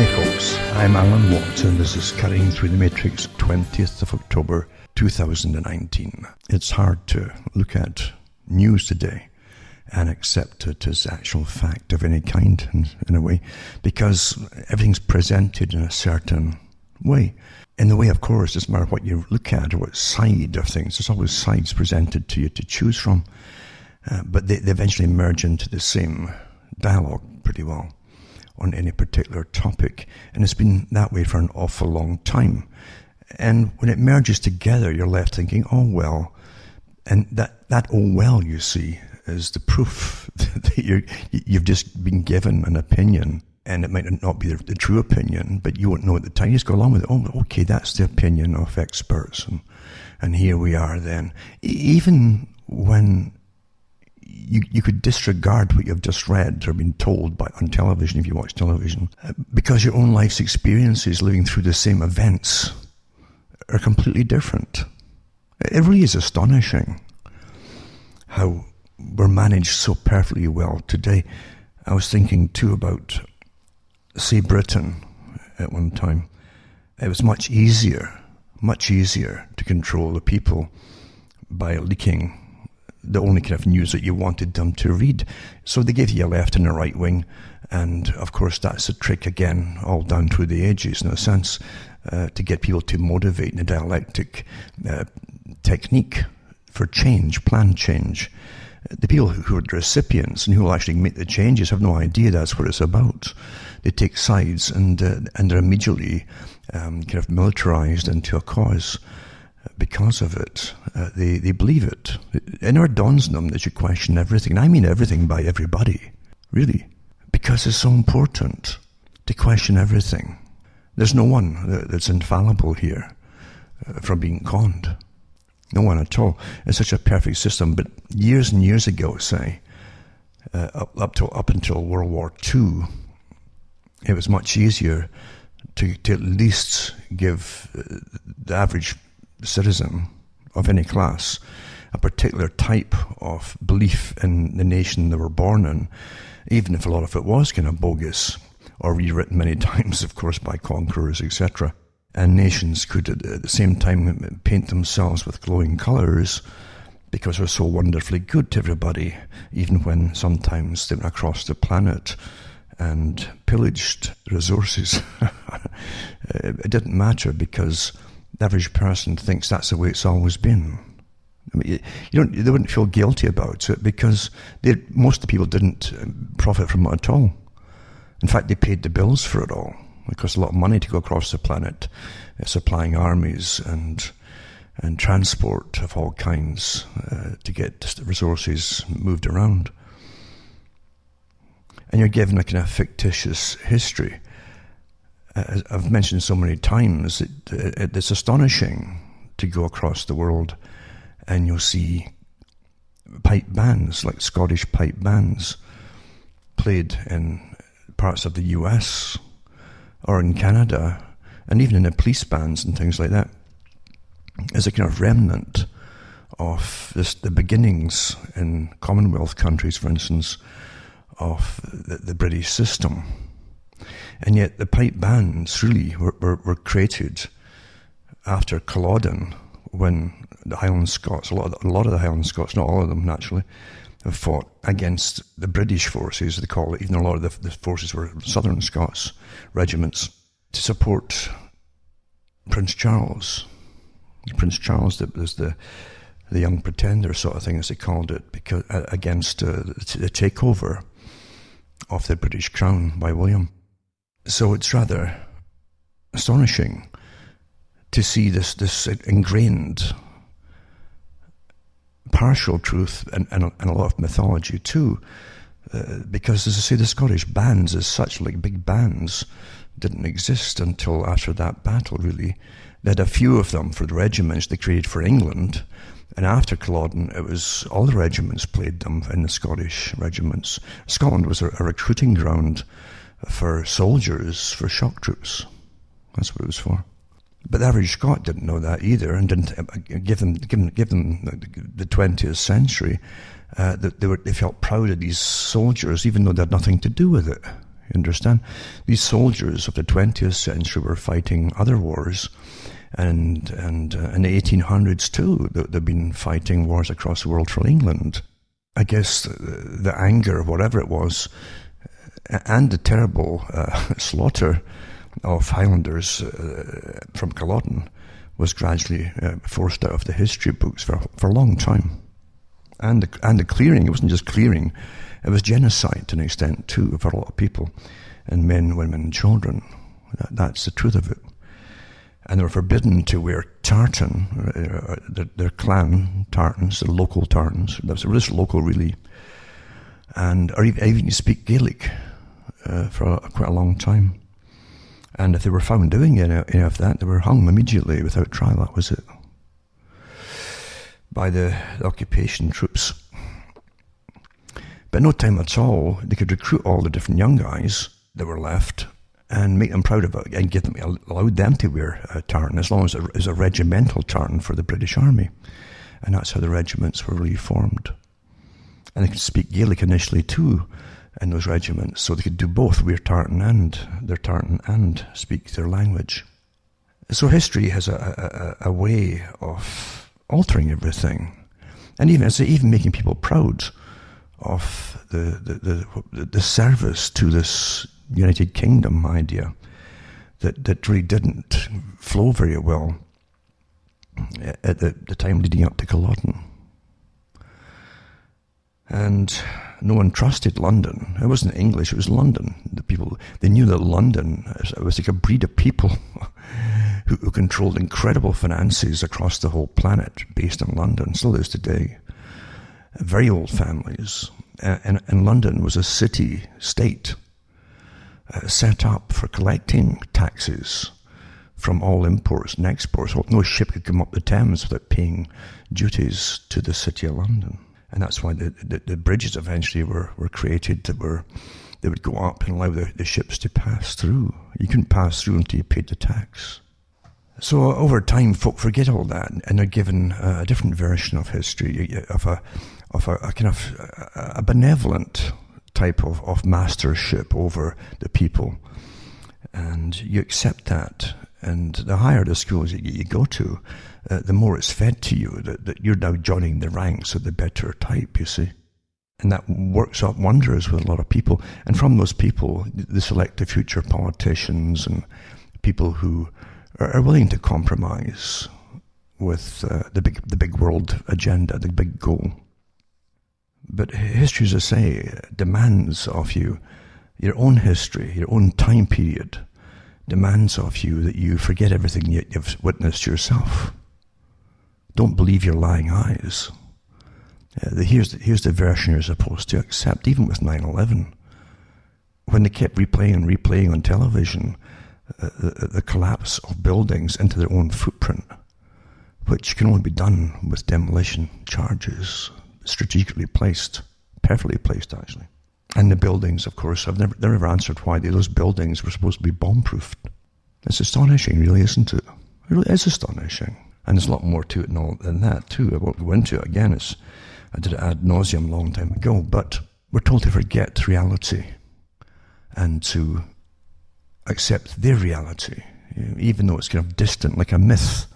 Hi folks, I'm Alan Watts and this is Cutting Through the Matrix, 20th of October 2019. It's hard to look at news today and accept it as actual fact of any kind in a way, because everything's presented in a certain way. In the way, of course, it doesn't matter what you look at or what side of things, there's always sides presented to you to choose from, but they eventually merge into the same dialogue pretty well on any particular topic, and it's been that way for an awful long time. And when it merges together, you're left thinking, oh well, and that oh well, you see, is the proof that you've just been given an opinion, and it might not be the true opinion, but you won't know at the time. You just go along with it. Oh, okay, that's the opinion of experts, and here we are then. Even when you could disregard what you've just read or been told on television, if you watch television, because your own life's experiences living through the same events are completely different. It really is astonishing how we're managed so perfectly well today. I was thinking too about, say, Britain at one time. It was much easier to control the people by leaking the only kind of news that you wanted them to read. So they gave you a left and a right wing, and of course that's a trick again, all down through the ages in a sense, to get people to motivate in a dialectic technique for change, planned change. The people who are the recipients and who will actually make the changes have no idea that's what it's about. They take sides and they're immediately kind of militarized into a cause. Because of it, they believe it. It never dawns on them that you question everything. And I mean everything by everybody, really. Because it's so important to question everything. There's no one that's infallible here from being conned. No one at all. It's such a perfect system. But years and years ago, say, up until World War II, it was much easier to at least give the average citizen of any class a particular type of belief in the nation they were born in, even if a lot of it was kind of bogus or rewritten many times, of course, by conquerors, etc. And nations could at the same time paint themselves with glowing colours because they're so wonderfully good to everybody, even when sometimes they went across the planet and pillaged resources. It didn't matter, because the average person thinks that's the way it's always been. I mean, they wouldn't feel guilty about it, because most of the people didn't profit from it at all. In fact, they paid the bills for it all. It cost a lot of money to go across the planet, supplying armies and transport of all kinds to get resources moved around. And you're given a kind of fictitious history. As I've mentioned so many times, it's astonishing to go across the world and you'll see pipe bands, like Scottish pipe bands, played in parts of the US or in Canada, and even in the police bands and things like that, as a kind of remnant of the beginnings in Commonwealth countries, for instance, of the British system. And yet the pipe bands really were created after Culloden, when the Highland Scots, a lot of the Highland Scots, not all of them naturally, have fought against the British forces, they call it, even a lot of the forces were Southern Scots regiments, to support Prince Charles. Prince Charles, that was the young pretender sort of thing, as they called it, because against the takeover of the British crown by William. So it's rather astonishing to see this ingrained partial truth and a lot of mythology too, because, as I say, the Scottish bands as such, like big bands, didn't exist until after that battle, really. They had a few of them for the regiments they created for England, and after Culloden, it was all the regiments played them in the Scottish regiments. Scotland was a recruiting ground for soldiers, for shock troops. That's what it was for. But the average Scot didn't know that either, and didn't give them the 20th century. That they felt proud of these soldiers, even though they had nothing to do with it. understand? These soldiers of the 20th century were fighting other wars, and in the 1800s too, they've been fighting wars across the world for England. I guess the anger, whatever it was, and the terrible slaughter of Highlanders from Culloden was gradually forced out of the history books for a long time. And the clearing, it wasn't just clearing, it was genocide to an extent too for a lot of people, and men, women, and children. That's the truth of it. And they were forbidden to wear tartan, their clan Tartans, the local Tartans. That was local, really, or even speak Gaelic for quite a long time. And if they were found doing any of that, they were hung immediately without trial. That was it, by the occupation troops. But no time at all, they could recruit all the different young guys that were left and make them proud of it, and allowed them to wear a tartan, as long as it was a regimental tartan for the British Army. And that's how the regiments were really formed. And they could speak Gaelic initially too in those regiments, so they could do both, wear tartan and speak their language. So history has a way of altering everything, and even making people proud of the service to this United Kingdom idea that really didn't flow very well at the time leading up to Culloden. And no one trusted London. It wasn't English, it was London. The people, they knew that London was like a breed of people who controlled incredible finances across the whole planet based in London, still is today. Very old families. And London was a city-state set up for collecting taxes from all imports and exports. No ship could come up the Thames without paying duties to the City of London. And that's why the bridges eventually were created they would go up and allow the ships to pass through. You couldn't pass through until you paid the tax. So over time, folk forget all that, and they're given a different version of history, of a kind of a benevolent type of mastership over the people. And you accept that. And the higher the schools you go to, the more it's fed to you that you're now joining the ranks of the better type, you see. And that works up wonders with a lot of people. And from those people, they select the future politicians and people who are willing to compromise with the big world agenda, the big goal. But history, as I say, demands of you, your own history, your own time period, demands of you that you forget everything you've witnessed yourself. Don't believe your lying eyes. Here's the version you're supposed to accept, even with 9/11. When they kept replaying on television the collapse of buildings into their own footprint, which can only be done with demolition charges, strategically placed, perfectly placed actually. And the buildings, of course, they never answered why those buildings were supposed to be bomb-proofed. It's astonishing, really, isn't it? It really is astonishing. And there's a lot more to it than that, too. I won't go into it again. I did it ad nauseum a long time ago. But we're told to forget reality and to accept their reality, even though it's kind of distant, like a myth.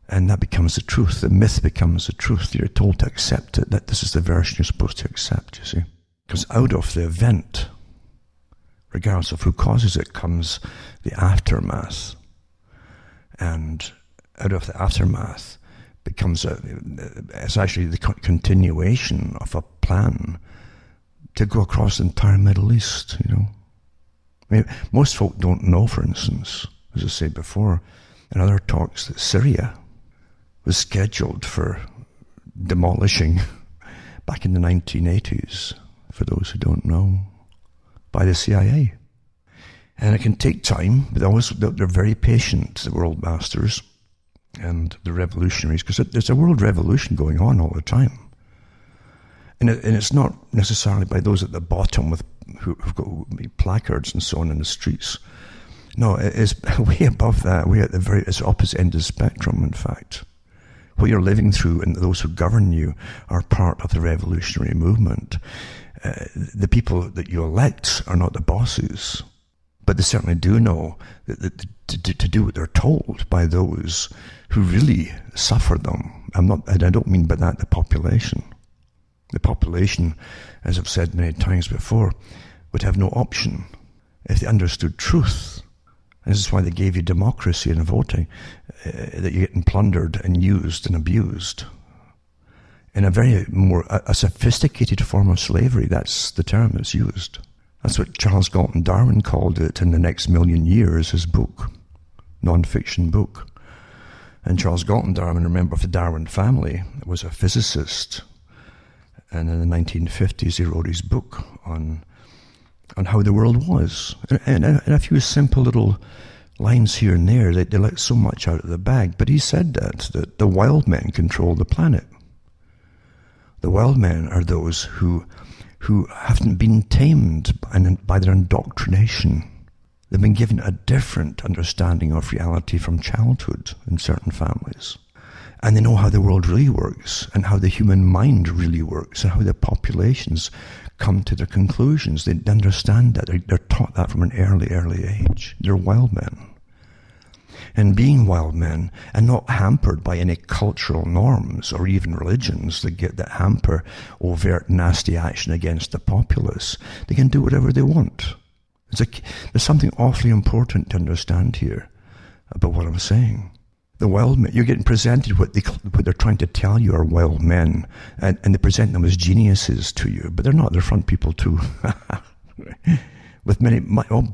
And that becomes the truth. The myth becomes the truth. You're told to accept it, that this is the version you're supposed to accept, you see. Because out of the event, regardless of who causes it, comes the aftermath. And out of the aftermath becomes it's actually the continuation of a plan to go across the entire Middle East, you know. I mean, most folk don't know, for instance, as I said before, in other talks, that Syria was scheduled for demolishing back in the 1980s, for those who don't know, by the CIA. And it can take time, but they're very patient, the world masters and the revolutionaries, because there's a world revolution going on all the time. And it's not necessarily by those at the bottom who've got placards and so on in the streets. No, it is way above that, way at it's the opposite end of the spectrum, in fact. What you're living through and those who govern you are part of the revolutionary movement. The people that you elect are not the bosses, but they certainly do know that to do what they're told by those who really suffer them. I don't mean by that the population. The population, as I've said many times before, would have no option if they understood truth. And this is why they gave you democracy and voting, that you're getting plundered and used and abused. In a sophisticated form of slavery, that's the term that's used. That's what Charles Galton Darwin called it in The Next Million Years, his book, non-fiction book. And Charles Galton Darwin, remember, of the Darwin family, was a physicist. And in the 1950s, he wrote his book on how the world was. And a few simple little lines here and there, they let so much out of the bag. But he said that the wild men control the planet. The wild men are those who haven't been tamed by their indoctrination. They've been given a different understanding of reality from childhood in certain families. And they know how the world really works, and how the human mind really works, and how the populations come to their conclusions. They understand that. They're taught that from an early age. They're wild men. And being wild men, and not hampered by any cultural norms or even religions that hamper overt nasty action against the populace, they can do whatever they want. There's something awfully important to understand here about what I'm saying. The wild men, you're getting presented what they're trying to tell you are wild men, and they present them as geniuses to you, but they're not. They're front people too, with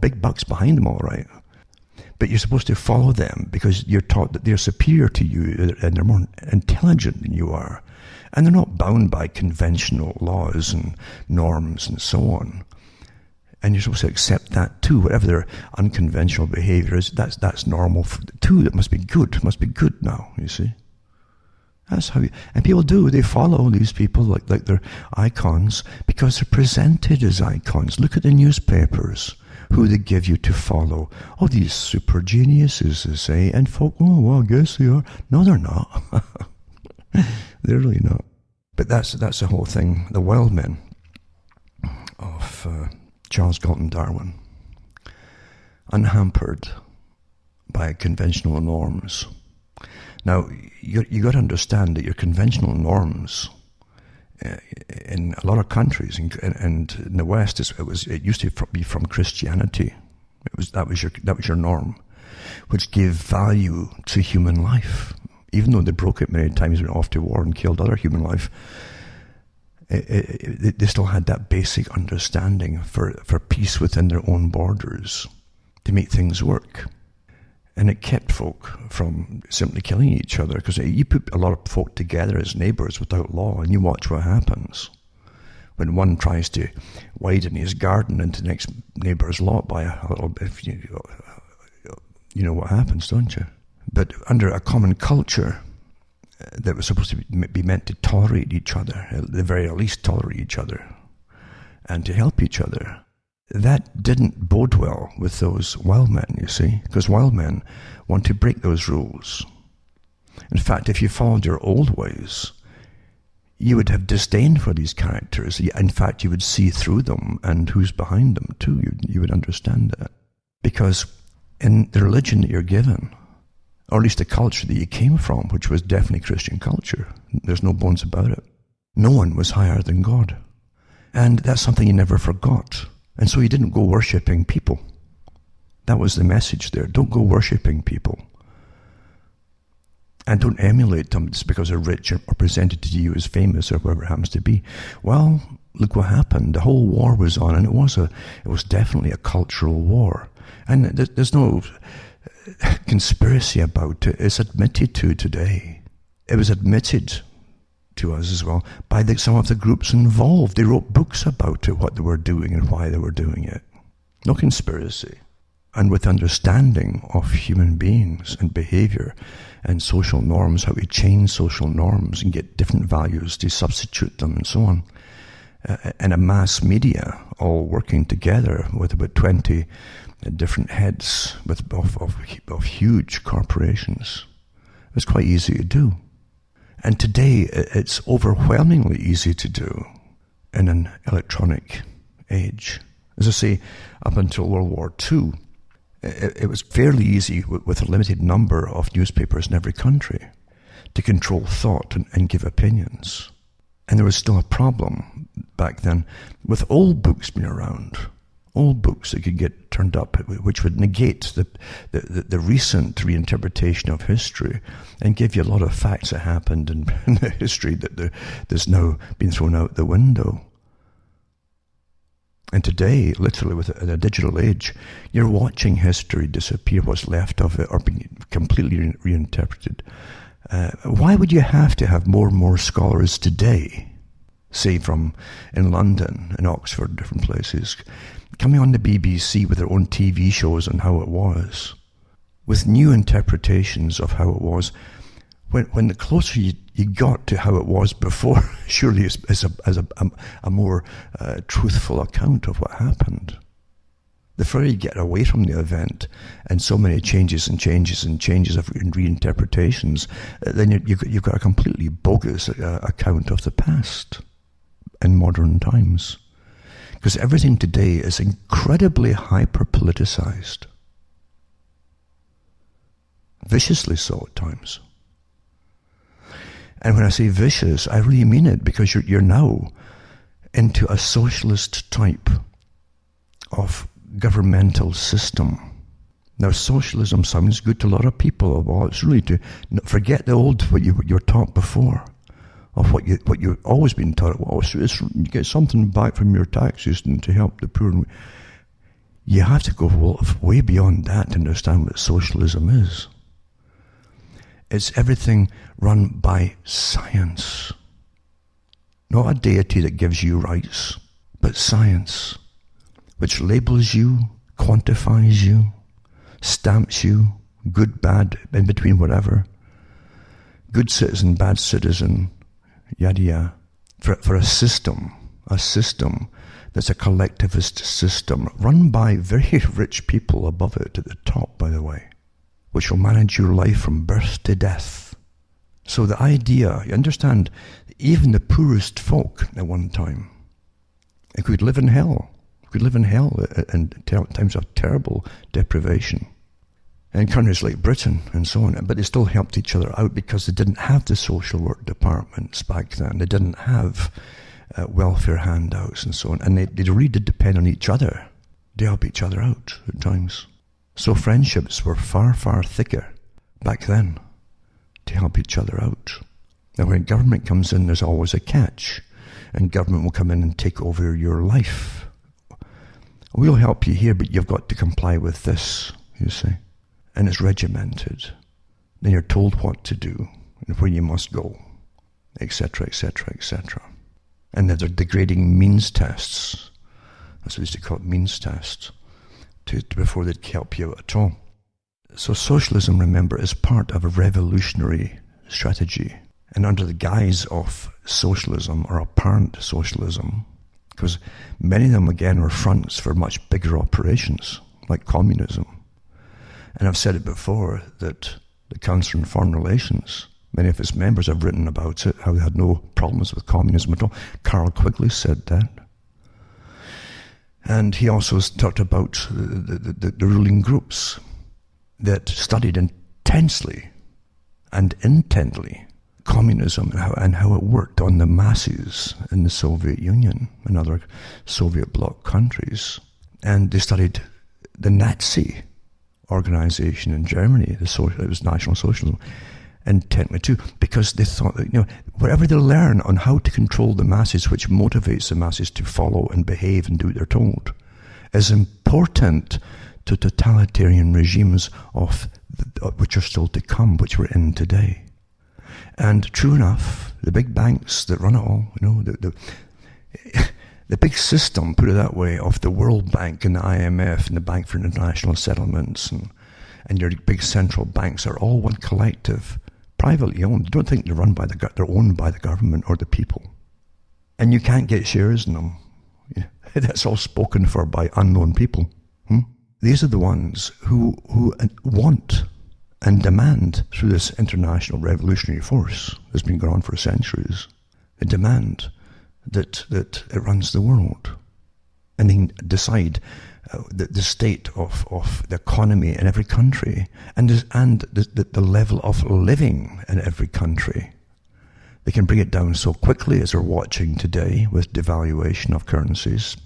big bucks behind them, all right. But you're supposed to follow them because you're taught that they're superior to you and they're more intelligent than you are, and they're not bound by conventional laws and norms and so on. And you're supposed to accept that too. Whatever their unconventional behavior is, that's normal too. That must be good. It must be good now, you see. That's how and people do. They follow these people like they're icons because they're presented as icons. Look at the newspapers, who they give you to follow. Oh, these super geniuses, they say. And folk, oh, well, I guess they are. No, they're not. They're really not. But that's the whole thing. The wild men of Charles Galton Darwin, unhampered by conventional norms. Now, you got to understand that your conventional norms in a lot of countries, and in the West, it used to be from Christianity. That was your norm, which gave value to human life, even though they broke it many times, went off to war and killed other human life. They still had that basic understanding for peace within their own borders to make things work. And it kept folk from simply killing each other, because you put a lot of folk together as neighbours without law, and you watch what happens. When one tries to widen his garden into the next neighbour's lot by a little bit, you know what happens, don't you? But under a common culture that was supposed to be meant to tolerate each other, at the very least tolerate each other, and to help each other, that didn't bode well with those wild men, you see, because wild men want to break those rules. In fact, if you followed your old ways, you would have disdain for these characters. In fact, you would see through them and who's behind them too. You would understand that. Because in the religion that you're given, or at least the culture that you came from, which was definitely Christian culture, there's no bones about it, no one was higher than God. And that's something you never forgot. And so you didn't go worshipping people. That was the message there. Don't go worshipping people. And don't emulate them just because they're rich or presented to you as famous or whatever it happens to be. Well, look what happened. The whole war was on, and it was definitely a cultural war. And there's no conspiracy about it. It's admitted to today. It was admitted to us as well by some of the groups involved. They wrote books about it, what they were doing and why they were doing it. No conspiracy. And with understanding of human beings and behavior and social norms, how we change social norms and get different values to substitute them and so on. And a mass media all working together with about 20 different heads of huge corporations. It was quite easy to do. And today, it's overwhelmingly easy to do. in an electronic age. As I say, up until World War II, it was fairly easy with a limited number of newspapers in every country to control thought and give opinions. And there was still a problem back then with old books being around. Old books that could get turned up, which would negate the recent reinterpretation of history and give you a lot of facts that happened in the history that's now been thrown out the window. And today, literally in a digital age, you're watching history disappear, what's left of it, or being completely reinterpreted. Why would you have to have more and more scholars today, say from in London, in Oxford, different places, coming on the BBC with their own TV shows on how it was, with new interpretations of how it was, when the closer you got to how it was before, surely as a more truthful account of what happened. The further you get away from the event, and so many changes of reinterpretations, then you've got a completely bogus account of the past in modern times. Because everything today is incredibly hyper-politicized. Viciously so at times. And when I say vicious, I really mean it, because you're now into a socialist type of governmental system. Now, socialism sounds good to a lot of people. Well, it's really to forget the old, what you were taught before, of what you've always been taught. Well, it's you get something back from your taxes and to help the poor. You have to go way beyond that to understand what socialism is. It's everything run by science. Not a deity that gives you rights, but science, which labels you, quantifies you, stamps you, good, bad, in between whatever. Good citizen, bad citizen, yada yada. For a system that's a collectivist system run by very rich people above it at the top, by the way, which will manage your life from birth to death. So the idea, you understand, even the poorest folk at one time, it could live in hell. Could live in hell in times of terrible deprivation. In countries like Britain and so on, but they still helped each other out because they didn't have the social work departments back then. They didn't have welfare handouts and so on. And they really did depend on each other to help each other out at times. So friendships were far, far thicker back then to help each other out. Now when government comes in, there's always a catch. And government will come in and take over your life. We'll help you here, but you've got to comply with this, you see. And it's regimented. Then you're told what to do and where you must go, etc., etc., etc. And they're degrading means tests. That's what they used to call it, means tests, before they'd help you out at all. So socialism, remember, is part of a revolutionary strategy. And under the guise of socialism, or apparent socialism, because many of them, again, are fronts for much bigger operations, like communism. And I've said it before, that the Council on Foreign Relations, many of its members have written about it, how they had no problems with communism at all. Carl Quigley said that. And he also talked about the ruling groups that studied intensely and intently communism and how it worked on the masses in the Soviet Union and other Soviet bloc countries. And they studied the Nazi organization in Germany, it was National Socialism, intently too, because they thought that, whatever they learn on how to control the masses, which motivates the masses to follow and behave and do what they're told, is important to totalitarian regimes which are still to come, which we're in today. And true enough, the big banks that run it all, the big system, put it that way, of the World Bank and the IMF and the Bank for International Settlements and your big central banks are all one collective, privately owned. Don't think they're run by they're owned by the government or the people. And you can't get shares in them. That's all spoken for by unknown people. These are the ones who want and demand, through this international revolutionary force that's been going on for centuries, they demand that it runs the world. And they can decide the state of the economy in every country and the level of living in every country. They can bring it down so quickly, as we're watching today with devaluation of currencies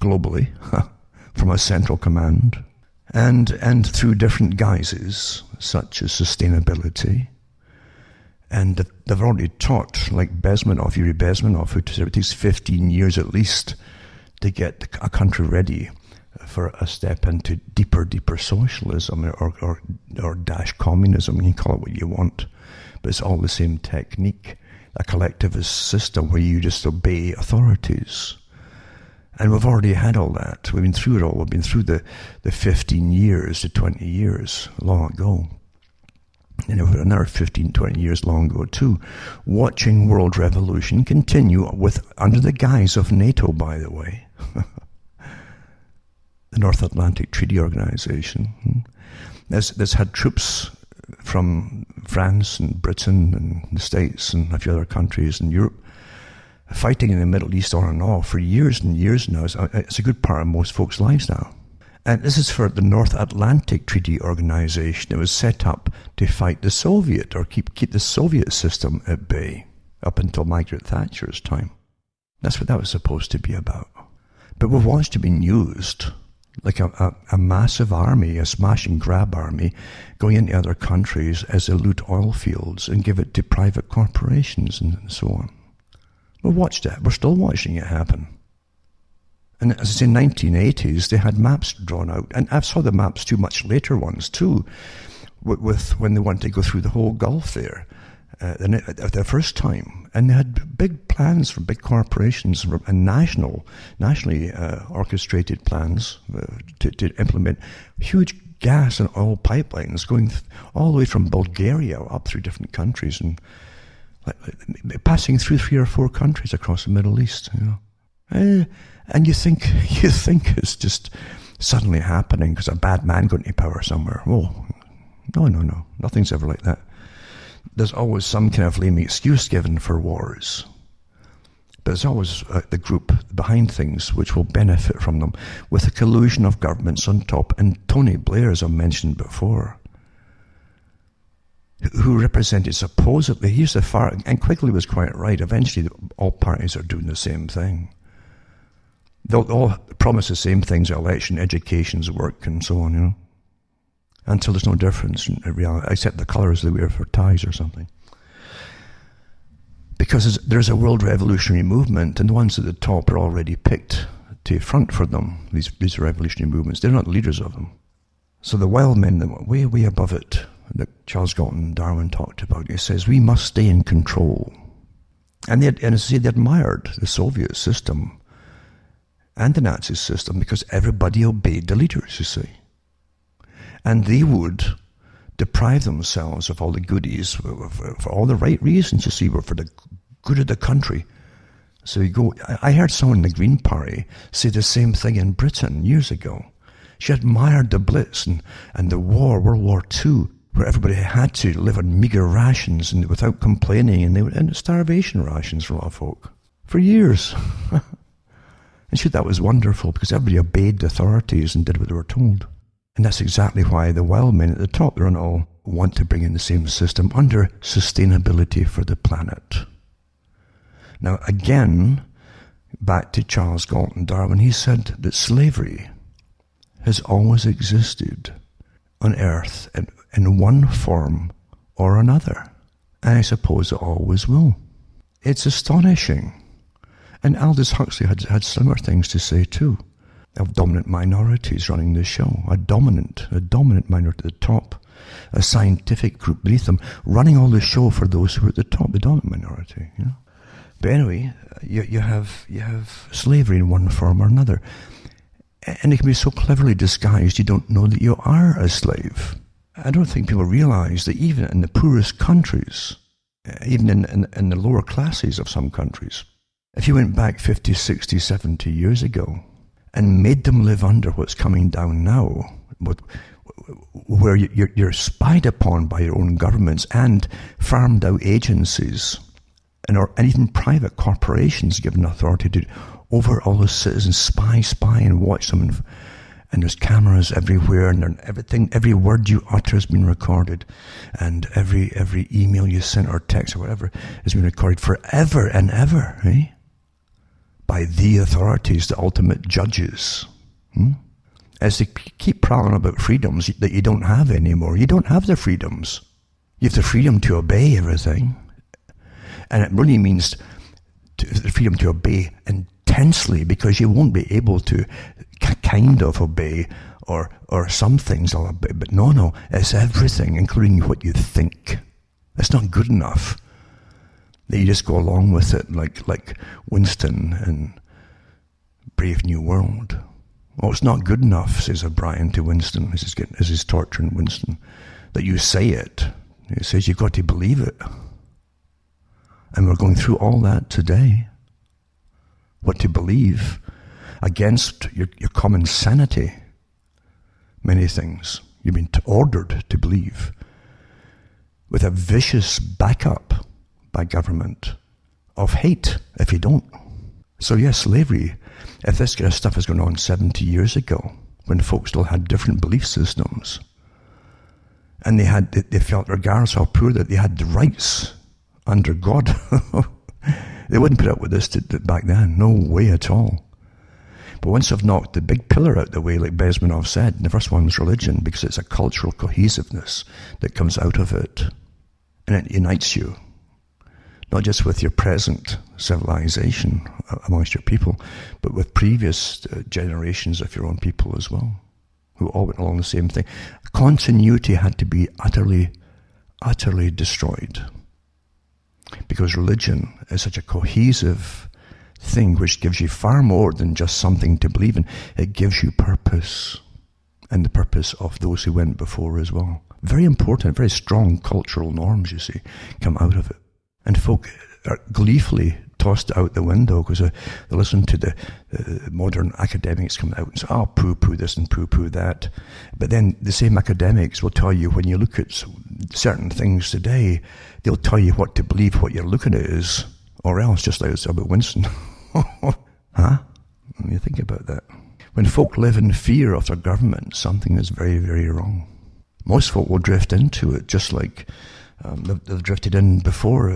globally from a central command, and through different guises such as sustainability. And they've already taught, like Bezmenov, Yuri Bezmenov, who said it takes 15 years at least to get a country ready for a step into deeper socialism or dash communism. You can call it what you want, but it's all the same technique, a collectivist system where you just obey authorities. And we've already had all that. We've been through it all. We've been through the 15 years to 20 years long ago. And another 15, 20 years long ago too, watching world revolution continue under the guise of NATO, by the way. The North Atlantic Treaty Organization. That's had troops from France and Britain and the States and a few other countries in Europe fighting in the Middle East on and off for years and years now. It's a good part of most folks' lives now. And this is for the North Atlantic Treaty Organization. It was set up to fight the Soviet, or keep the Soviet system at bay up until Margaret Thatcher's time. That's what that was supposed to be about. But we've watched it being used like a massive army, a smash and grab army, going into other countries as they loot oil fields and give it to private corporations and so on. We've watched it. We're still watching it happen. And as I say, in the 1980s, they had maps drawn out. And I saw the maps too, much later ones too, with when they wanted to go through the whole Gulf there, the first time. And they had big plans from big corporations and nationally orchestrated plans to implement huge gas and oil pipelines going all the way from Bulgaria up through different countries and passing through 3 or 4 countries across the Middle East, you know. And you think it's just suddenly happening because a bad man got into power somewhere. Oh, no. Nothing's ever like that. There's always some kind of lame excuse given for wars. But there's always the group behind things which will benefit from them, with a collusion of governments on top. And Tony Blair, as I mentioned before, who represented supposedly, he's the far, and Quigley was quite right, eventually all parties are doing the same thing. They'll all promise the same things: election, education's work, and so on, you know, until there's no difference in reality, except the colours they wear for ties or something. Because there's a world revolutionary movement, and the ones at the top are already picked to front for them, these revolutionary movements. They're not the leaders of them. So the wild men that were way above it, that Charles Galton and Darwin talked about, he says, we must stay in control. And as I say, they admired the Soviet system and the Nazi system because everybody obeyed the leaders, you see. And they would deprive themselves of all the goodies for all the right reasons, you see, but for the good of the country. So you go, I heard someone in the Green Party say the same thing in Britain years ago. She admired the Blitz and the war, World War II, where everybody had to live on meagre rations and without complaining, and they were in starvation rations for a lot of folk for years. And she thought that was wonderful because everybody obeyed the authorities and did what they were told. And that's exactly why the wild men at the top, they're all want to bring in the same system under sustainability for the planet. Now again, back to Charles Galton Darwin, he said that slavery has always existed on Earth in one form or another. And I suppose it always will. It's astonishing. And Aldous Huxley had similar things to say too, of dominant minorities running the show, a dominant minority at the top, a scientific group beneath them, running all the show for those who are at the top, the dominant minority. You know? But anyway, you have slavery in one form or another, and it can be so cleverly disguised you don't know that you are a slave. I don't think people realize that even in the poorest countries, even in the lower classes of some countries, if you went back 50, 60, 70 years ago and made them live under what's coming down now, where you're spied upon by your own governments and farmed out agencies And even private corporations given authority to over all the citizens, spy and watch them. And there's cameras everywhere, and every word you utter has been recorded, and every email you sent or text or whatever has been recorded forever and ever, eh? By the authorities, the ultimate judges. As they keep prowling about freedoms that you don't have anymore. You don't have the freedoms. You have the freedom to obey everything. And it really means the freedom to obey intensely, because you won't be able to kind of obey or some things I'll obey. But no, it's everything, including what you think. It's not good enough that you just go along with it like Winston in Brave New World. Oh, it's not good enough, says O'Brien to Winston as he's torturing Winston, that you say it. He says you've got to believe it. And we're going through all that today. What to believe against your common sanity. Many things you've been ordered to believe, with a vicious backup by government of hate if you don't. So yes, slavery, if this kind of stuff was going on 70 years ago, when folks still had different belief systems, and they felt, regardless how poor, that they had the rights under God, they wouldn't put up with this back then. No way at all. But once they've knocked the big pillar out the way, like Bezmenov said, the first one was religion, because it's a cultural cohesiveness that comes out of it. And it unites you, not just with your present civilization amongst your people, but with previous generations of your own people as well, who all went along the same thing. Continuity had to be utterly, utterly destroyed, because religion is such a cohesive thing which gives you far more than just something to believe in. It gives you purpose, and the purpose of those who went before as well. Very important, very strong cultural norms, you see, come out of it. And folk are gleefully tossed out the window because they listen to the modern academics come out and say, oh, poo-poo this and poo-poo that. But then the same academics will tell you, when you look at certain things today, they'll tell you what to believe, what you're looking at is, or else, just like it's about Winston. Huh? When you think about that. When folk live in fear of their government, something is very, very wrong. Most folk will drift into it, just like they've drifted in before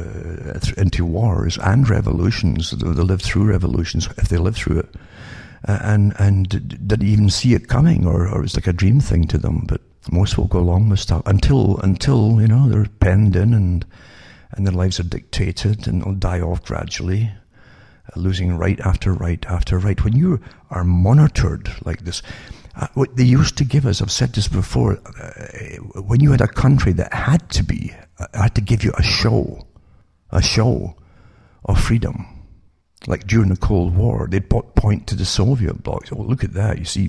into wars and revolutions. They live through revolutions, if they live through it, and didn't even see it coming, or it's like a dream thing to them. But most folk go along with stuff until they're penned in and their lives are dictated, and they'll die off gradually, losing right after right after right. When you are monitored like this, what they used to give us, I've said this before, when you had a country that had to give you a show of freedom, like during the Cold War, they'd point to the Soviet bloc. Oh, look at that, you see,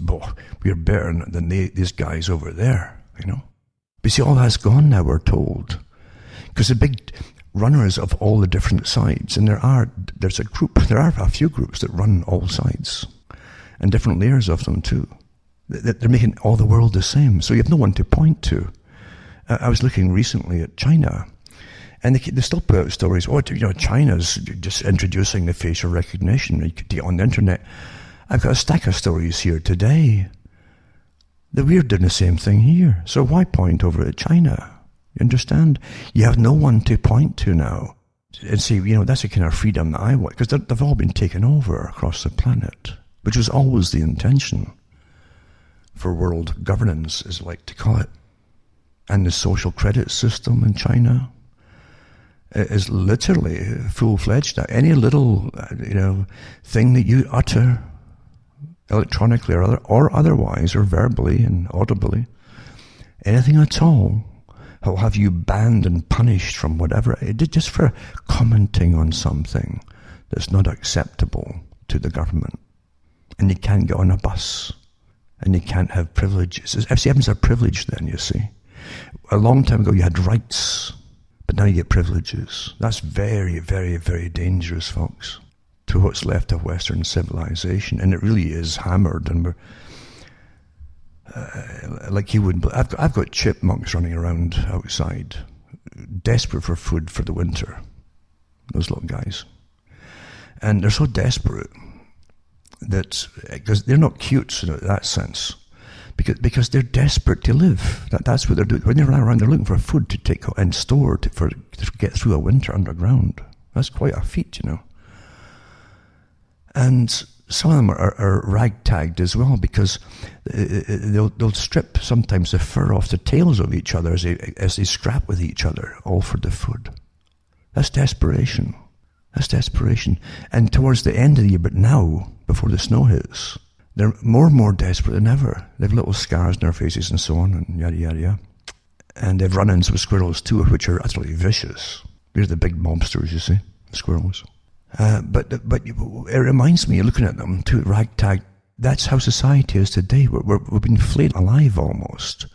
we're better than these guys over there, But you see, all that's gone now, we're told. Because the big runners of all the different sides, and there are a few groups that run all sides, and different layers of them too. They're making all the world the same, so you have no one to point to. I was looking recently at China, and they still put out stories. Oh, China's just introducing the facial recognition. You could get on the internet. I've got a stack of stories here today. We're doing the same thing here. So why point over at China? You understand? You have no one to point to now and say, that's the kind of freedom that I want, because they've all been taken over across the planet, which was always the intention for world governance, as I like to call it. And the social credit system in China is literally full-fledged. Any little, thing that you utter electronically or otherwise, or verbally and audibly, anything at all, will have you banned and punished from whatever, just for commenting on something that's not acceptable to the government. And you can't get on a bus, and you can't have privileges. FCMs are privileged then, you see. A long time ago you had rights, but now you get privileges. That's very, very, very dangerous, folks, to what's left of Western civilization. And it really is hammered, and we're like you wouldn't. I've got chipmunks running around outside, desperate for food for the winter. those little guys. And they're so desperate that, because they're not cute in that sense, because they're desperate to live. That's what they're doing. When they run around, they're looking for food to take and store to get through a winter underground. That's quite a feat, And some of them are ragtagged as well, because they'll strip sometimes the fur off the tails of each other as they scrap with each other, all for the food. That's desperation. That's desperation. And towards the end of the year, but now, before the snow hits, they're more and more desperate than ever. They have little scars in their faces and so on, and yada, yada, yada. And they've run-ins with squirrels too, which are utterly vicious. They're the big mobsters, you see, the squirrels. But it reminds me, looking at them, too, ragtag, that's how society is today. We've been flayed alive almost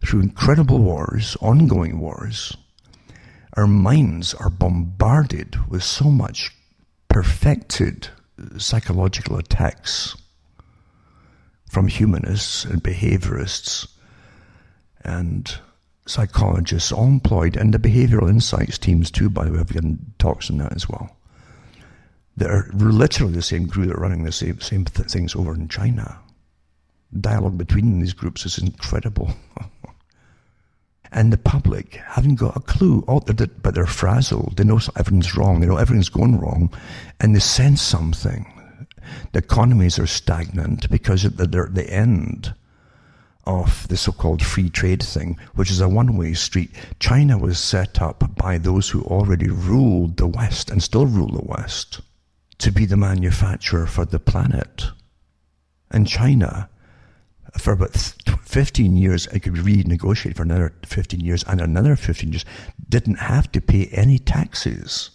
through incredible wars, ongoing wars. Our minds are bombarded with so much perfected psychological attacks from humanists and behaviorists and psychologists, all employed, and the behavioural insights teams too, by the way. I've given talks on that as well. They're literally the same crew that are running the same things over in China. Dialogue between these groups is incredible. And the public haven't got a clue, but they're frazzled. They know everything's wrong. They know everything's going wrong, and they sense something. The economies are stagnant because they're at the end of the so-called free trade thing, which is a one-way street. China was set up by those who already ruled the West and still rule the West to be the manufacturer for the planet. And China, for about 15 years, it could be renegotiated for another 15 years and another 15 years, didn't have to pay any taxes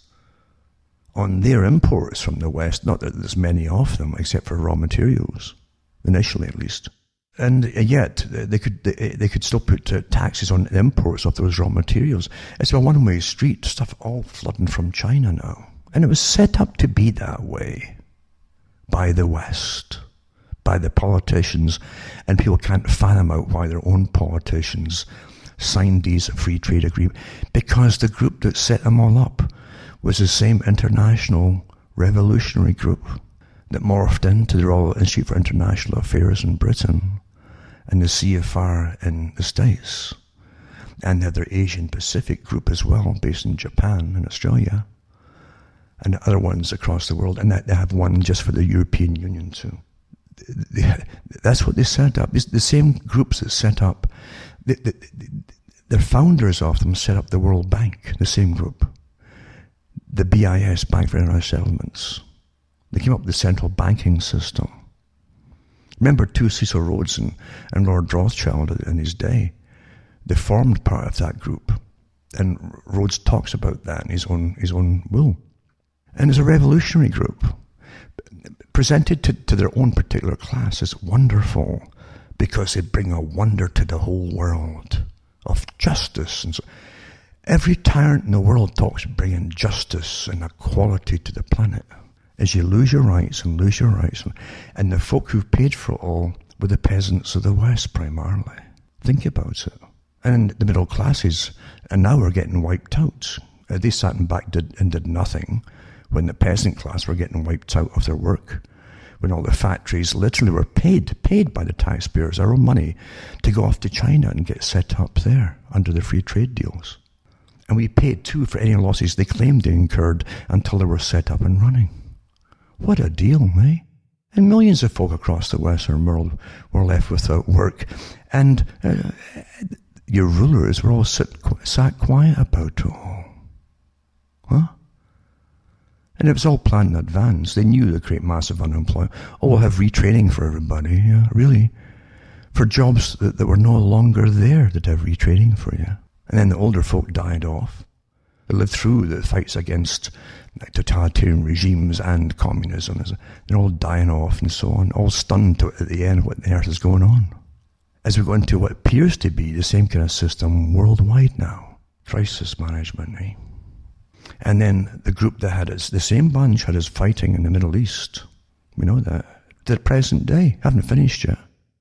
on their imports from the West. Not that there's many of them, except for raw materials, initially at least. And yet, they could still put taxes on imports of those raw materials. It's a one-way street, stuff all flooding from China now. And it was set up to be that way by the West, by the politicians, and people can't fathom out why their own politicians signed these free trade agreements, because the group that set them all up was the same international revolutionary group that morphed into the Royal Institute for International Affairs in Britain and the CFR in the States. And they have their Asian Pacific group as well, based in Japan and Australia, and other ones across the world. And they have one just for the European Union too. That's what they set up. The same groups that set up, the founders of them set up the World Bank, the same group. The BIS, Bank for International Settlements. They came up with the central banking system. Remember too, Cecil Rhodes and Lord Rothschild in his day, they formed part of that group. And Rhodes talks about that in his own will. And it's a revolutionary group. Presented to their own particular class is wonderful, because they bring a wonder to the whole world of justice. And so every tyrant in the world talks of bringing justice and equality to the planet. As you lose your rights and lose your rights, and the folk who paid for it all were the peasants of the West primarily. Think about it. And the middle classes, and now we're getting wiped out. They sat back and did nothing, when the peasant class were getting wiped out of their work, when all the factories literally were paid by the taxpayers, our own money, to go off to China and get set up there under the free trade deals. And we paid too for any losses they claimed they incurred until they were set up and running. What a deal, eh? And millions of folk across the Western world were left without work. And your rulers were all sat quiet about it all. Huh? And it was all planned in advance. They knew they'd create massive unemployment. Oh, we'll have retraining for everybody. Yeah, really. For jobs that were no longer there, they'd have retraining for you. And then the older folk died off. They lived through the fights against totalitarian regimes and communism. They're all dying off and so on, all stunned at the end of what the earth is going on. As we go into what appears to be the same kind of system worldwide now. Crisis management, eh? And then the group that had us, the same bunch had us fighting in the Middle East. We know that. To the present day, haven't finished yet.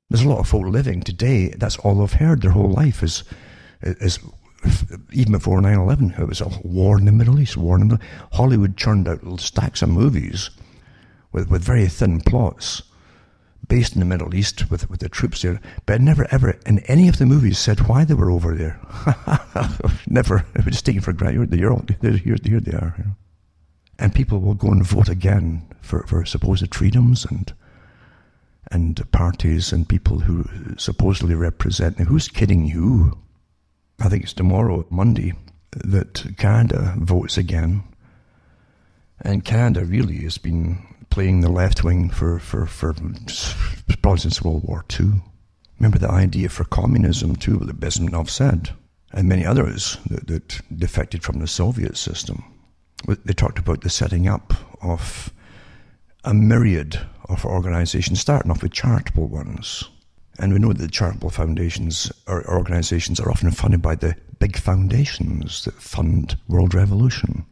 There's a lot of folk living today, that's all they've heard their whole life is even before 9/11, it was a war in the Middle East, Hollywood churned out stacks of movies with very thin plots based in the Middle East with the troops there, but it never ever in any of the movies said why they were over there. Never. It was just taken for granted. Here they are. You know. And people will go and vote again for supposed freedoms and parties and people who supposedly represent them. Who's kidding who? I think it's tomorrow, Monday, that Canada votes again. And Canada really has been playing the left wing for probably since World War II. Remember the idea for communism too, that Bezmenov said, and many others that defected from the Soviet system. They talked about the setting up of a myriad of organizations, starting off with charitable ones. And we know that the charitable foundations or organizations are often funded by the big foundations that fund world revolution.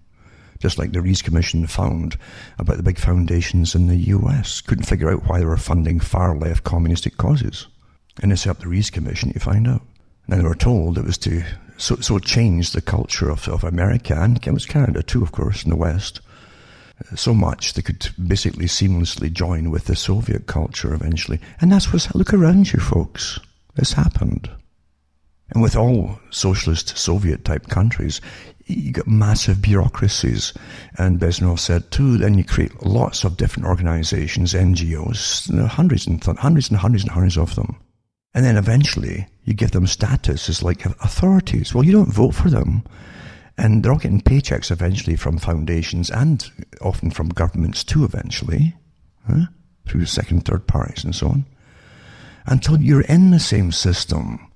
Just like the Rhodes Commission found about the big foundations in the US. Couldn't figure out why they were funding far-left communistic causes. And they set up the Rhodes Commission to find out. Now they were told it was to so change the culture of America, and it was Canada too, of course, in the West, so much they could basically seamlessly join with the Soviet culture eventually. And that's what's, look around you folks, this happened. And with all socialist Soviet-type countries, you got massive bureaucracies. And Bezmenov said too, then you create lots of different organizations, NGOs, hundreds of them. And then eventually you give them status as like authorities. Well, you don't vote for them. And they're all getting paychecks eventually from foundations and often from governments too eventually, through second, third parties and so on. Until you're in the same system,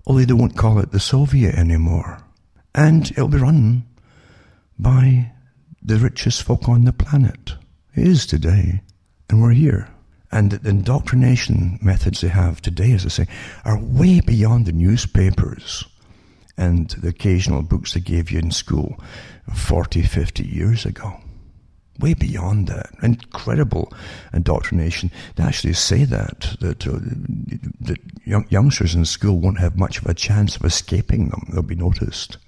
only they won't call it the Soviet anymore. And it'll be run by the richest folk on the planet. It is today. And we're here. And the indoctrination methods they have today, as I say, are way beyond the newspapers and the occasional books they gave you in school 40, 50 years ago. Way beyond that. Incredible indoctrination. They actually say that youngsters in school won't have much of a chance of escaping them. They'll be noticed.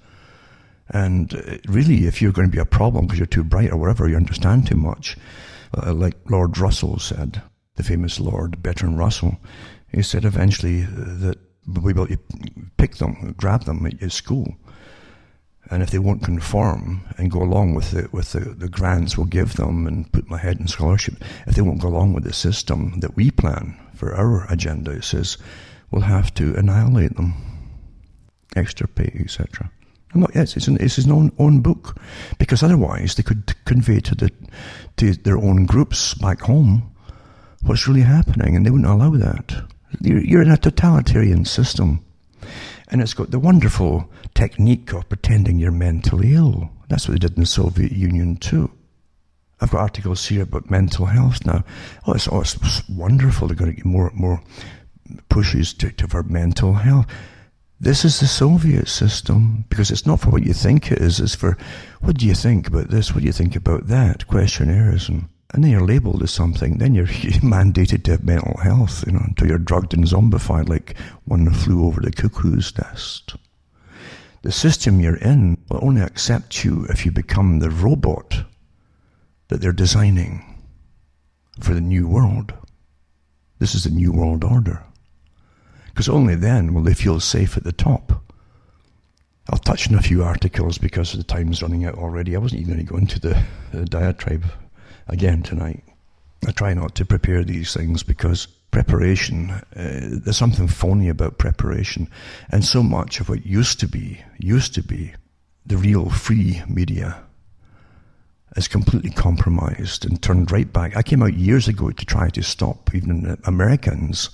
And really, if you're going to be a problem because you're too bright or whatever, you understand too much, like Lord Russell said, the famous Lord Bertrand Russell, he said eventually that we will pick them, grab them at school, and if they won't conform and go along with the grants we'll give them and put my head in scholarship, if they won't go along with the system that we plan for our agenda, he says, we'll have to annihilate them, extirpate, etc. Yes, it's his own book, because otherwise they could convey to their own groups back home what's really happening, and they wouldn't allow that. You're in a totalitarian system, and it's got the wonderful technique of pretending you're mentally ill. That's what they did in the Soviet Union too. I've got articles here about mental health now. It's wonderful. They're going to get more pushes for mental health. This is the Soviet system, because it's not for what you think it is. It's for, what do you think about this? What do you think about that? Questionnaires, and then you're labelled as something. Then you're mandated to have mental health, until you're drugged and zombified like one that flew over the cuckoo's nest. The system you're in will only accept you if you become the robot that they're designing for the new world. This is the new world order. Because only then will they feel safe at the top. I'll touch on a few articles because the time's running out already. I wasn't even going to go into the diatribe again tonight. I try not to prepare these things because preparation, there's something phony about preparation. And so much of what used to be the real free media is completely compromised and turned right back. I came out years ago to try to stop even Americans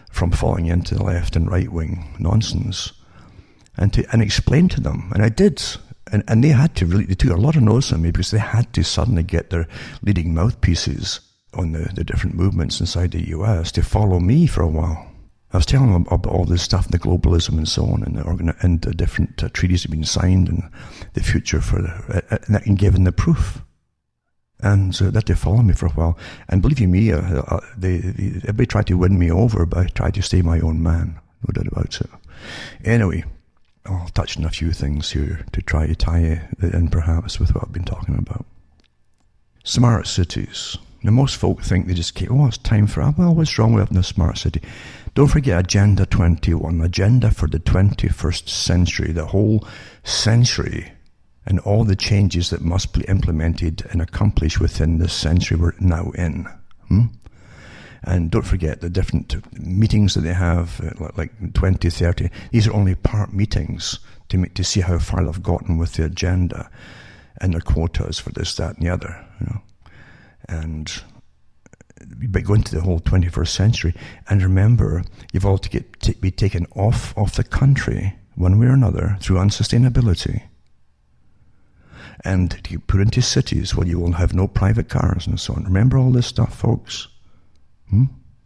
from falling into the left and right-wing nonsense, and explain to them. And I did. And they had to really, they took a lot of notice on me because they had to suddenly get their leading mouthpieces on the different movements inside the US to follow me for a while. I was telling them about all this stuff, the globalism and so on, and the different treaties have been signed and the future and given the proof. And so that they follow me for a while. And believe you me, everybody tried to win me over, but I tried to stay my own man. No doubt about it. Anyway, I'll touch on a few things here to try to tie it in perhaps with what I've been talking about. Smart cities. Now, most folk think they just it's time for, well, what's wrong with having a smart city? Don't forget Agenda 21, agenda for the 21st century, the whole century, and all the changes that must be implemented and accomplished within this century we're now in. And don't forget the different meetings that they have, like 20, 30. These are only part meetings to see how far they've gotten with the agenda and their quotas for this, that, and the other. And but go into the whole 21st century, and remember, you've all to be taken off the country one way or another through unsustainability, and to put into cities where you will have no private cars and so on. Remember all this stuff, folks?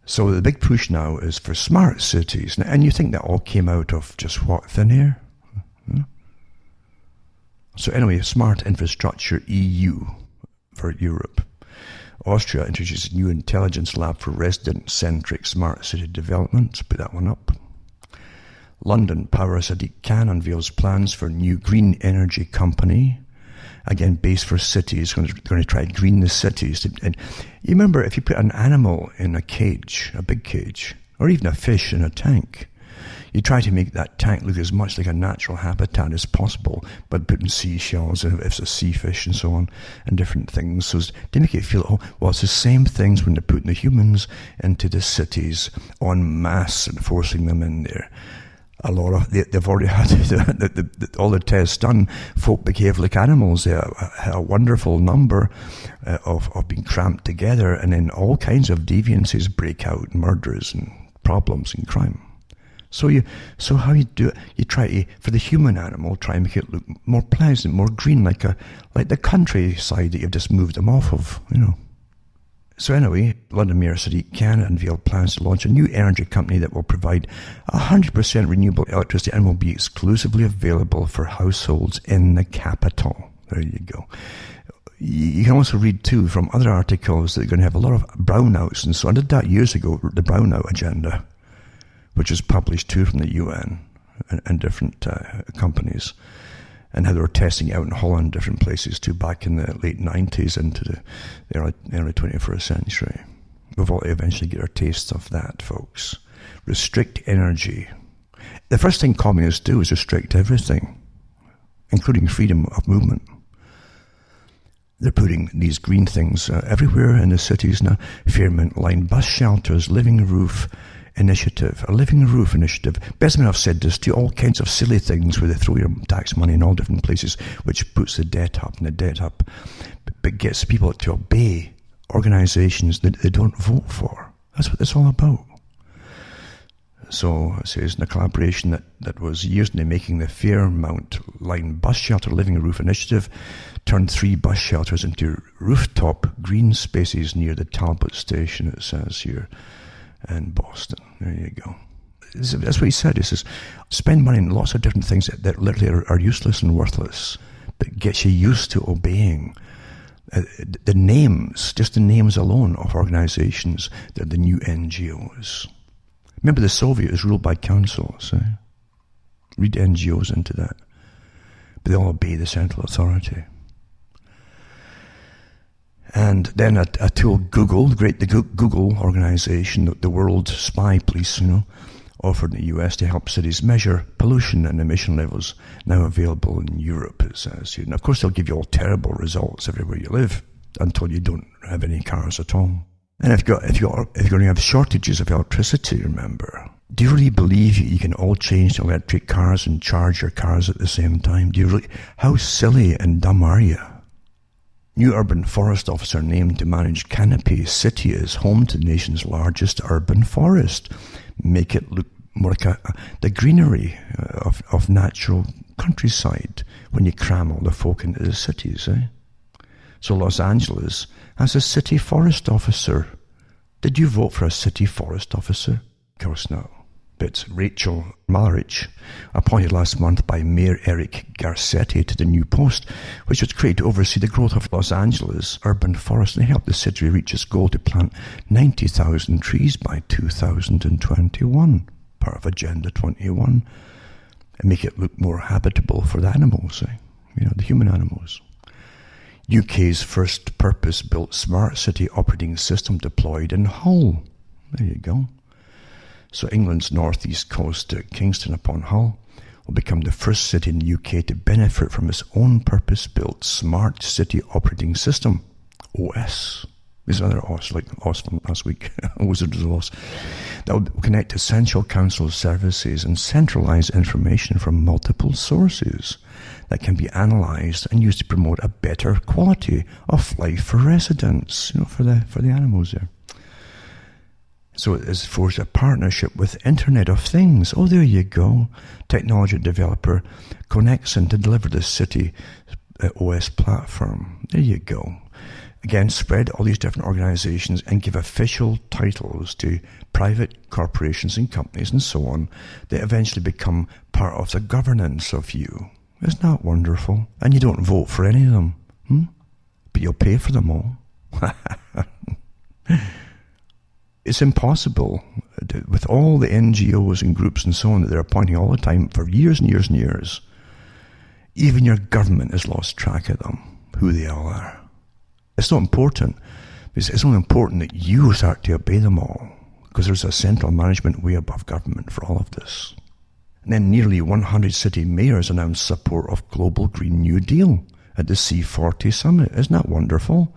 So the big push now is for smart cities, and you think that all came out of just what, thin air? So anyway, smart infrastructure EU for Europe. Austria introduces a new intelligence lab for resident-centric smart city development. Put that one up. London Power Sadiq Khan unveils plans for new green energy company. Again, based for cities, going to try to green the cities. And you remember, if you put an animal in a cage, a big cage, or even a fish in a tank, you try to make that tank look as much like a natural habitat as possible, but putting seashells, and if it's a sea fish and so on, and different things, so to make it feel, it's the same things when they're putting the humans into the cities en masse and forcing them in there. A lot of they've already had all the tests done. Folk behave like animals. They had a wonderful number of being cramped together, and then all kinds of deviances break out, murders and problems and crime. So how you do it? You try to, for the human animal, try and make it look more pleasant, more green, like the countryside that you've just moved them off of, So anyway, London Mayor Sadiq Khan unveiled plans to launch a new energy company that will provide 100% renewable electricity and will be exclusively available for households in the capital. There you go. You can also read, too, from other articles that they're going to have a lot of brownouts. And so I did that years ago, the brownout agenda, which was published, too, from the UN and different companies, and how they were testing it out in Holland, different places too, back in the late 90s into the early 21st century. We've all eventually get our taste of that, folks. Restrict energy. The first thing communists do is restrict everything, including freedom of movement. They're putting these green things everywhere in the cities now. Fairmount line, bus shelters, living roof initiative, a living roof initiative. Bezmenov said this to all kinds of silly things where they throw your tax money in all different places, which puts the debt up, but gets people to obey organizations that they don't vote for. That's what it's all about. So it says in a collaboration that was years in the making, the Fairmount line bus shelter living roof initiative turned 3 bus shelters into rooftop green spaces near the Talbot station, it says here, in Boston. There you go. That's what he said. He says, spend money on lots of different things that literally are useless and worthless, but gets you used to obeying the names, just the names alone of organizations. They're the new NGOs. Remember, the Soviet was ruled by councils. Read NGOs into that. But they all obey the central authority. And then a tool, Google, the Google organization, the world spy police, offered in the US to help cities measure pollution and emission levels, now available in Europe, it says here. And of course, they'll give you all terrible results everywhere you live until you don't have any cars at all. And if you're going to have shortages of electricity, remember, do you really believe you can all change to electric cars and charge your cars at the same time? How silly and dumb are you? New urban forest officer named to manage Canopy City is home to the nation's largest urban forest. Make it look more like the greenery of natural countryside when you cram all the folk into the cities. So Los Angeles has a city forest officer. Did you vote for a city forest officer? Of course not. But Rachel Malarich, appointed last month by Mayor Eric Garcetti to the new post, which was created to oversee the growth of Los Angeles urban forest and help the city reach its goal to plant 90,000 trees by 2021, part of Agenda 21. and make it look more habitable for the animals, the human animals. UK's first purpose-built smart city operating system deployed in Hull. There you go. So England's northeast coast, Kingston upon Hull, will become the first city in the UK to benefit from its own purpose-built smart city operating system, OS. There's another OS, like OS from last week, Wizard of Oz. That will connect essential council services and centralise information from multiple sources that can be analysed and used to promote a better quality of life for residents, for the animals there. So it has forged a partnership with Internet of Things. Oh, there you go. Technology developer Connexon to deliver the city OS platform. There you go. Again, spread all these different organizations and give official titles to private corporations and companies and so on. They eventually become part of the governance of you. Isn't that wonderful? And you don't vote for any of them. But you'll pay for them all. It's impossible, with all the NGOs and groups and so on that they're appointing all the time for years and years and years. Even your government has lost track of them, who they all are. It's not important. It's only important that you start to obey them all, because there's a central management way above government for all of this. And then nearly 100 city mayors announced support of Global Green New Deal at the C40 summit. Isn't that wonderful?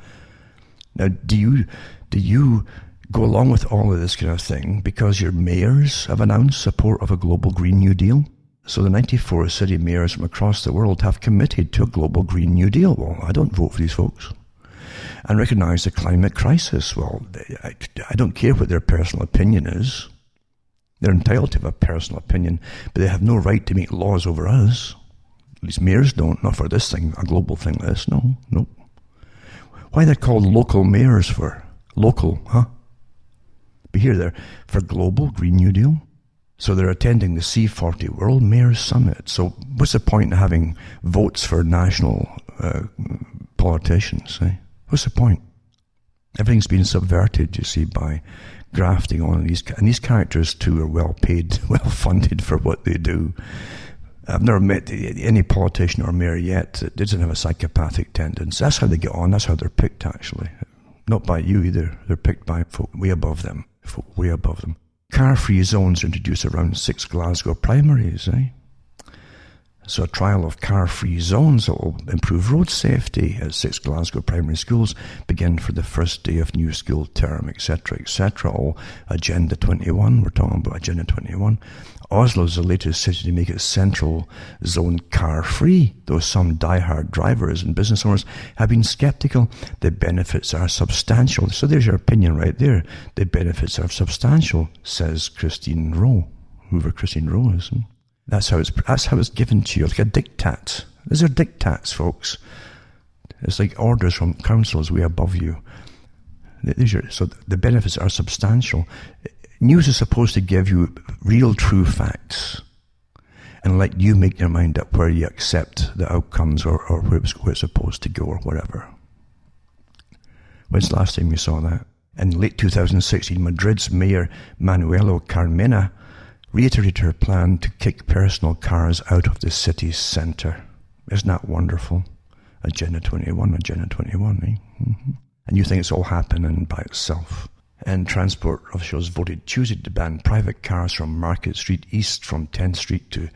Now, do you go along with all of this kind of thing because your mayors have announced support of a Global Green New Deal? So the 94 city mayors from across the world have committed to a Global Green New Deal. Well, I don't vote for these folks. And recognise the climate crisis. Well, I don't care what their personal opinion is. They're entitled to have a personal opinion, but they have no right to make laws over us. At least mayors don't, not for this thing, a global thing like this. No. Why they're called local mayors for? Local, huh? But here they're for Global Green New Deal. So they're attending the C40 World Mayors Summit. So what's the point of having votes for national politicians? What's the point? Everything's been subverted, you see, by grafting on these. And these characters, too, are well paid, well funded for what they do. I've never met any politician or mayor yet that doesn't have a psychopathic tendency. That's how they get on. That's how they're picked, actually. Not by you either. They're picked by folk way above them. Way above them. Car-free zones are introduced around 6 Glasgow primaries, So a trial of car-free zones that will improve road safety at 6 Glasgow primary schools begin for the first day of new school term, etc., etc. All Agenda 21, we're talking about Agenda 21. Oslo is the latest city to make its central zone car-free, though some die-hard drivers and business owners have been sceptical. The benefits are substantial. So there's your opinion right there. The benefits are substantial, says Christine Rowe, whoever Christine Rowe is. That's how it's given to you, like a diktat. These are diktats, folks. It's like orders from councils way above you. So the benefits are substantial. News is supposed to give you real, true facts and let you make your mind up where you accept the outcomes or where it's supposed to go or whatever. When's the last time you saw that? In late 2016, Madrid's Mayor Manuela Carmena reiterated her plan to kick personal cars out of the city's centre. Isn't that wonderful? Agenda 21, Mm-hmm. And you think it's all happening by itself. And transport officials voted Tuesday to ban private cars from Market Street east from 10th Street to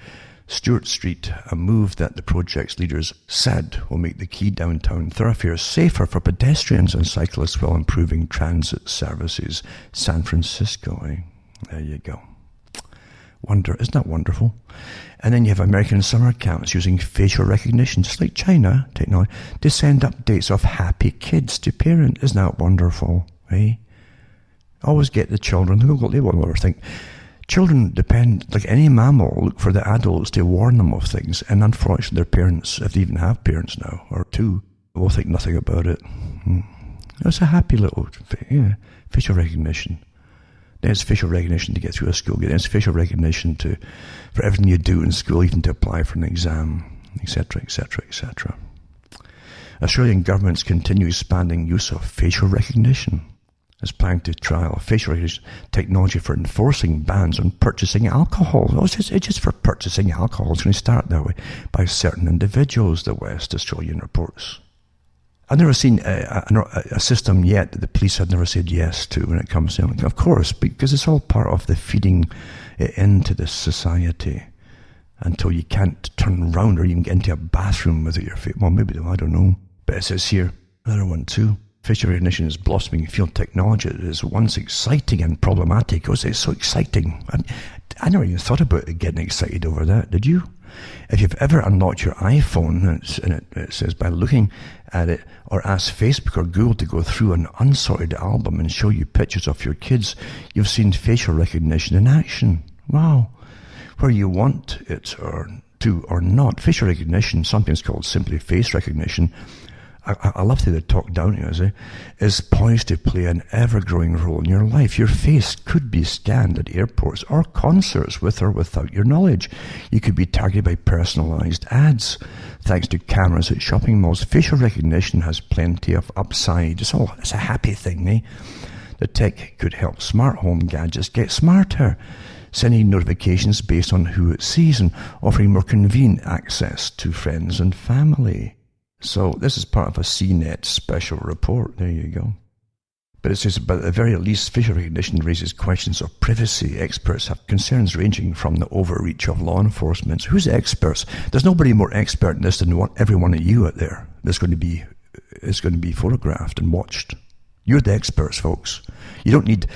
Stewart Street, a move that the project's leaders said will make the key downtown thoroughfares safer for pedestrians and cyclists while improving transit services. San Francisco, There you go. Isn't that wonderful? And then you have American summer camps using facial recognition, just like China technology, to send updates of happy kids to parents. Isn't that wonderful? Always get the children. They will never think. Children depend, like any mammal, look for the adults to warn them of things. And unfortunately, their parents, if they even have parents now, or two, will think nothing about it. It's a happy little facial recognition. Then it's facial recognition to get through a school. Then it's facial recognition for everything you do in school, even to apply for an exam, etc., etc., etc. Australian governments continue expanding use of facial recognition. is planning to trial facial recognition technology for enforcing bans on purchasing alcohol. Oh, it's just for purchasing alcohol. It's going to start that way by certain individuals, the West Australian reports. I've never seen a system yet that the police have never said yes to when it comes to it. Of course, because it's all part of the feeding it into this society until you can't turn around or even get into a bathroom without your face. Well, maybe, I don't know. But it says here, another one too. Facial recognition is blossoming field technology. It is once exciting and problematic. It's so exciting. I never even thought about getting excited over that. Did you? If you've ever unlocked your iPhone, and it says by looking at it, or ask Facebook or Google to go through an unsorted album and show you pictures of your kids, you've seen facial recognition in action. Wow. Where you want it or not. Facial recognition, sometimes called simply face recognition, I love to talk down here, is poised to play an ever-growing role in your life. Your face could be scanned at airports or concerts with or without your knowledge. You could be targeted by personalized ads. Thanks to cameras at shopping malls, facial recognition has plenty of upside. It's a happy thing, eh? The tech could help smart home gadgets get smarter, sending notifications based on who it sees and offering more convenient access to friends and family. So this is part of a CNET special report. There you go. But it says, but at the very least, facial recognition raises questions of privacy. Experts have concerns ranging from the overreach of law enforcement. Who's the experts? There's nobody more expert in this than every one of you out there that's going to be photographed and watched. You're the experts, folks. You don't need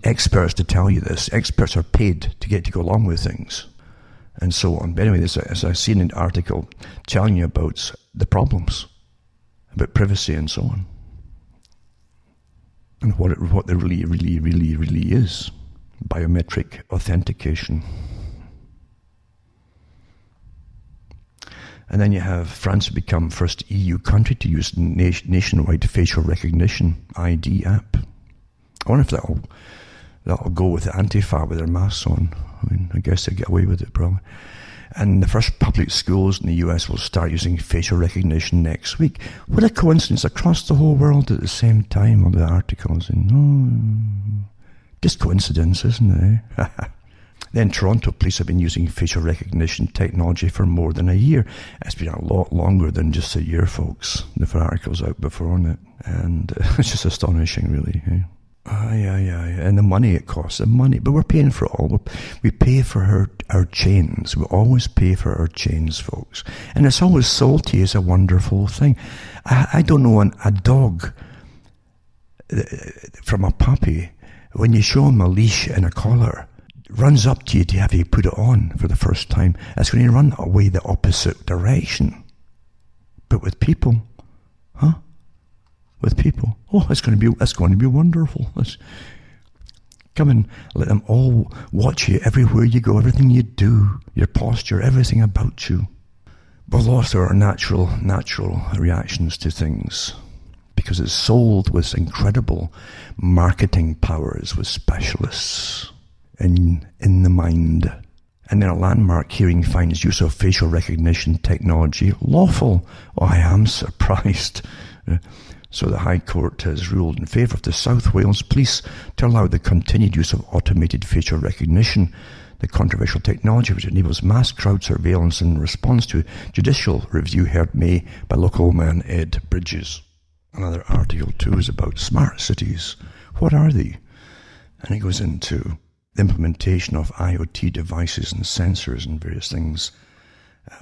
experts to tell you this. Experts are paid to get to go along with things, and so on. But anyway, as I've seen an article telling you about the problems, about privacy and so on, and what there really is. Biometric authentication. And then you have France become first EU country to use nationwide facial recognition ID app. I wonder if that'll go with the Antifa with their masks on. I mean, I guess they'll get away with it probably. And the first public schools in the US will start using facial recognition next week. What a coincidence, across the whole world at the same time, all the articles. Just coincidence, isn't it? Then Toronto police have been using facial recognition technology for more than a year. It's been a lot longer than just a year, folks. The article's out before on it. And it's just astonishing, really. Eh? And the money it costs, the money. But we're paying for it all. We pay for our chains. We always pay for our chains, folks. And it's always sold to you as a wonderful thing. I don't know a dog from a puppy, when you show him a leash and a collar, runs up to you to have you put it on for the first time. It's going to run away the opposite direction. But with people, with people, it's going to be wonderful. Come and let them all watch you everywhere you go, everything you do, your posture, everything about you. We've lost our natural reactions to things because it's sold with incredible marketing powers with specialists in the mind. And then a landmark hearing finds use of facial recognition technology lawful. I am surprised. So the High Court has ruled in favour of the South Wales Police to allow the continued use of automated facial recognition, the controversial technology which enables mass crowd surveillance in response to judicial review heard May by local man Ed Bridges. Another article too is about smart cities. What are they? And it goes into the implementation of IoT devices and sensors and various things,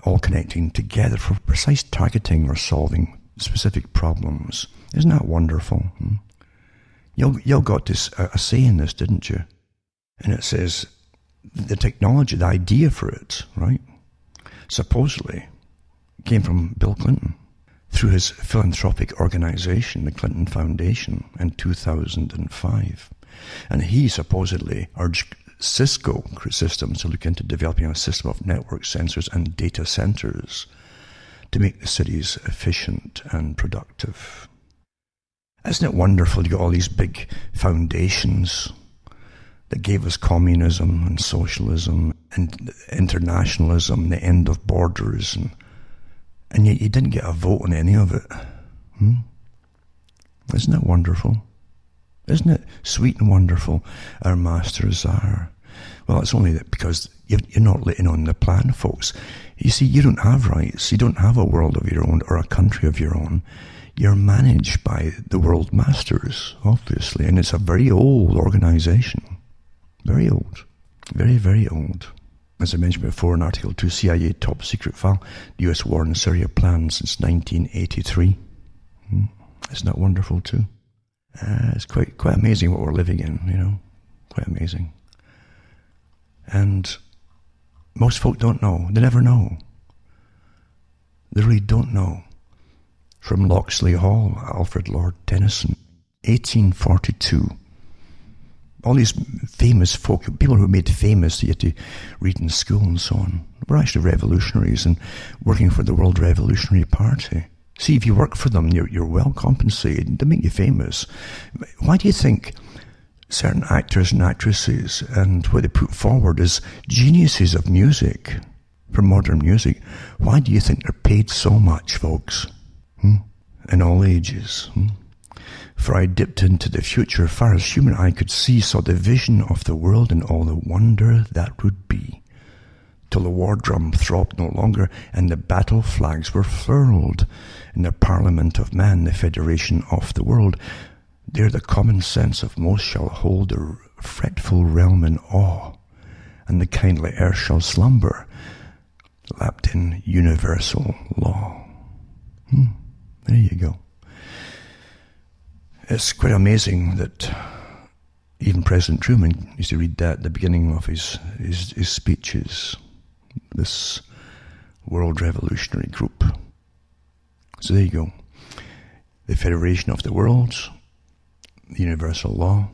all connecting together for precise targeting or solving specific problems. Isn't that wonderful? You got a say in this, didn't you? And it says the technology, the idea for it, right, supposedly came from Bill Clinton through his philanthropic organization, the Clinton Foundation, in 2005. And he supposedly urged Cisco Systems to look into developing a system of network sensors and data centers to make the cities efficient and productive. Isn't it wonderful you got all these big foundations that gave us communism and socialism and internationalism, the end of borders, and yet you didn't get a vote on any of it. Isn't that wonderful? Isn't it sweet and wonderful? Our masters are. Well, it's only that because you're not letting on the plan, folks. You see, you don't have rights. You don't have a world of your own or a country of your own. You're managed by the world masters, obviously, and it's a very old organization. Very old. Very, very old. As I mentioned before in Article 2, CIA top secret file, the US war in Syria planned since 1983. Isn't that wonderful too? It's quite amazing what we're living in, you know. Quite amazing. And most folk don't know. They never know. They really don't know. From Locksley Hall, Alfred Lord Tennyson, 1842. All these famous folk, people who were made famous, you had to read in school and so on, were actually revolutionaries and working for the World Revolutionary Party. See, if you work for them, you're well compensated. They make you famous. Why do you think certain actors and actresses and what they put forward as geniuses of music, for modern music, why do you think they're paid so much, folks? In all ages. For I dipped into the future far as human eye could see, saw the vision of the world and all the wonder that would be, till the war drum throbbed no longer and the battle flags were furled in the parliament of man, the federation of the world. There the common sense of most shall hold a fretful realm in awe, and the kindly earth shall slumber, lapped in universal law. There you go. It's quite amazing that even President Truman used to read that at the beginning of his speeches, this World Revolutionary Group. So there you go. The Federation of the Worlds, the Universal Law,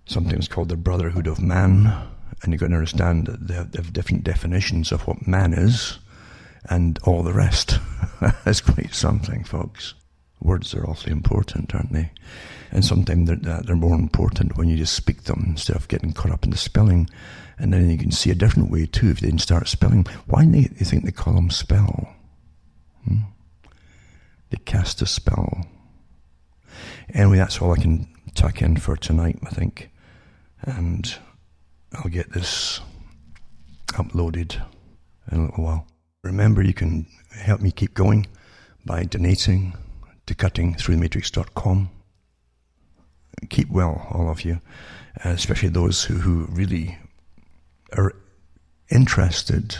sometimes called the Brotherhood of Man, and you've got to understand that they have different definitions of what man is, and all the rest. That's quite something, folks. Words are awfully important, aren't they? And sometimes they're more important when you just speak them instead of getting caught up in the spelling. And then you can see a different way too if they didn't start spelling. Why do you think they call them spell? They cast a spell. Anyway, that's all I can tuck in for tonight, I think. And I'll get this uploaded in a little while. Remember, you can help me keep going by donating to cuttingthroughthematrix.com. Keep well, all of you, especially those who really are interested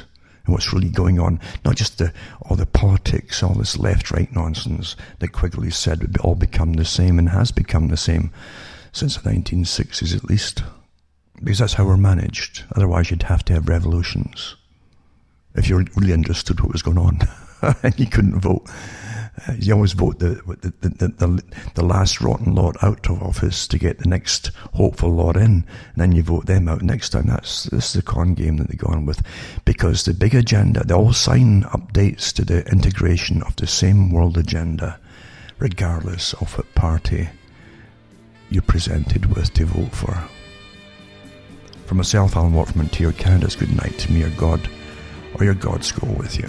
in what's really going on. Not just all the politics, all this left-right nonsense that Quigley said would all become the same and has become the same since the 1960s at least. Because that's how we're managed. Otherwise you'd have to have revolutions if you really understood what was going on. And you couldn't vote. You always vote the last rotten lot out of office to get the next hopeful lot in, and then you vote them out next time. This is the con game that they go on with, because the big agenda, they all sign updates to the integration of the same world agenda, regardless of what party you're presented with to vote for. For myself, Alan Watt from Ontario, Canada's good night. May your God or your gods go with you.